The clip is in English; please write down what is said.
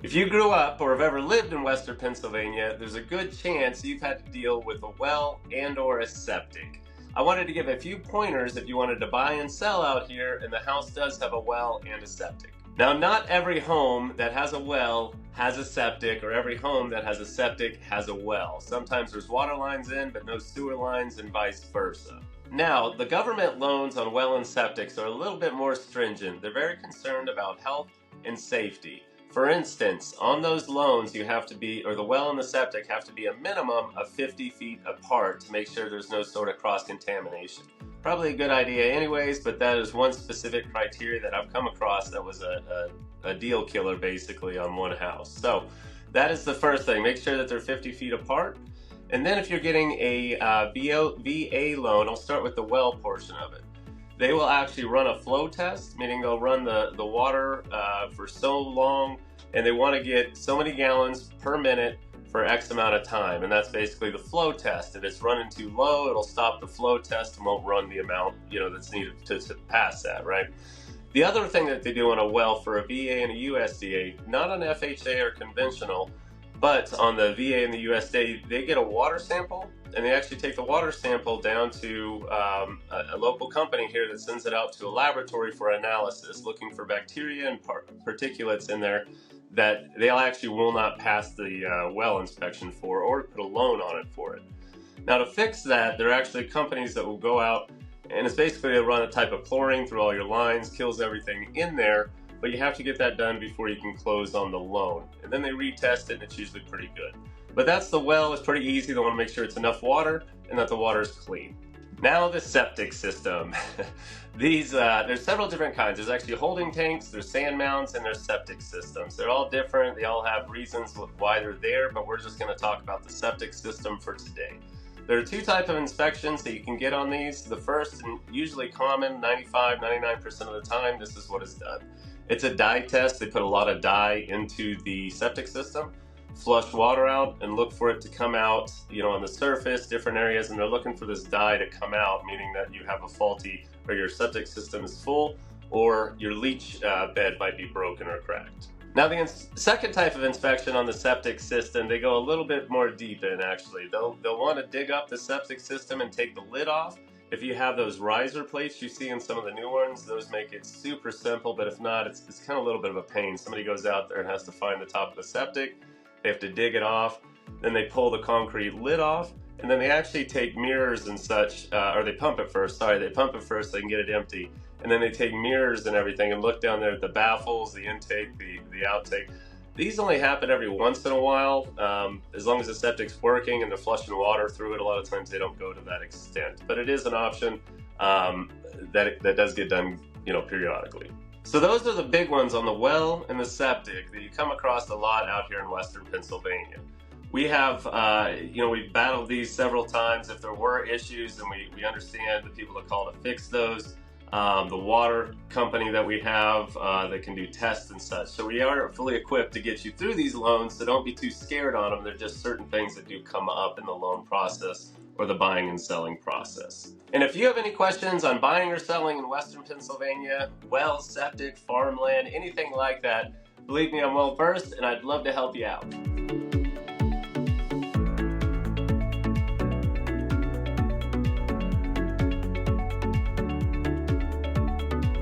If you grew up or have ever lived in Western Pennsylvania, there's a good chance you've had to deal with a well and/or a septic. I wanted to give a few pointers if you wanted to buy and sell out here, and the house does have a well and a septic. Now, not every home that has a well has a septic, or every home that has a septic has a well. Sometimes there's water lines in, but no sewer lines, and vice versa. Now, the government loans on well and septics are a little bit more stringent. They're very concerned about health and safety. For instance, on those loans, you have to be, or the well and the septic have to be a minimum of 50 feet apart to make sure there's no sort of cross-contamination. Probably a good idea anyways, but that is one specific criteria that I've come across that was a deal killer basically on one house. So that is the first thing. Make sure that they're 50 feet apart. And then if you're getting a VA loan, I'll start with the well portion of it. They will actually run a flow test, meaning they'll run the water for so long, and they want to get so many gallons per minute for X amount of time, and that's basically the flow test. If it's running too low, it'll stop the flow test and won't run the amount that's needed to pass that, right? The other thing that they do on a well for a VA and a USDA, not on FHA or conventional, but on the VA and the USDA, they get a water sample, and they actually take the water sample down to a local company here that sends it out to a laboratory for analysis, looking for bacteria and particulates in there that they actually will not pass the well inspection for, or put a loan on it for it. Now, to fix that, there are actually companies that will go out, and it's basically they run a type of chlorine through all your lines, kills everything in there, but you have to get that done before you can close on the loan. And then they retest it, and it's usually pretty good. But that's the well. It's pretty easy. They want to make sure it's enough water and that the water is clean. Now the septic system. There's several different kinds. There's actually holding tanks, there's sand mounds, and there's septic systems. They're all different. They all have reasons why they're there, but we're just going to talk about the septic system for today. There are two types of inspections that you can get on these. The first, and usually common, 99% of the time, this is what is done. It's a dye test. They put a lot of dye into the septic system, flush water out, and look for it to come out, on the surface, different areas, and they're looking for this dye to come out, meaning that you have a faulty, or your septic system is full, or your leach bed might be broken or cracked. Now, the second type of inspection on the septic system, they go a little bit more deep in, actually. They'll want to dig up the septic system and take the lid off. If you have those riser plates you see in some of the new ones, those make it super simple, but if not, it's kind of a little bit of a pain. Somebody goes out there and has to find the top of the septic. They have to dig it off, then they pull the concrete lid off, and then they actually take mirrors and such, or they pump it first, they pump it first so they can get it empty, and then they take mirrors and everything and look down there at the baffles, the intake, the outtake. These only happen every once in a while. As long as the septic's working and they're flushing water through it, a lot of times they don't go to that extent. But it is an option that does get done, periodically. So those are the big ones on the well and the septic that you come across a lot out here in Western Pennsylvania. We have, we've battled these several times. If there were issues, then we understand the people that call to fix those. The water company that we have that can do tests and such. So we are fully equipped to get you through these loans, so don't be too scared on them. They're just certain things that do come up in the loan process or the buying and selling process. And if you have any questions on buying or selling in Western Pennsylvania, well, septic, farmland, anything like that, believe me, I'm well versed and I'd love to help you out.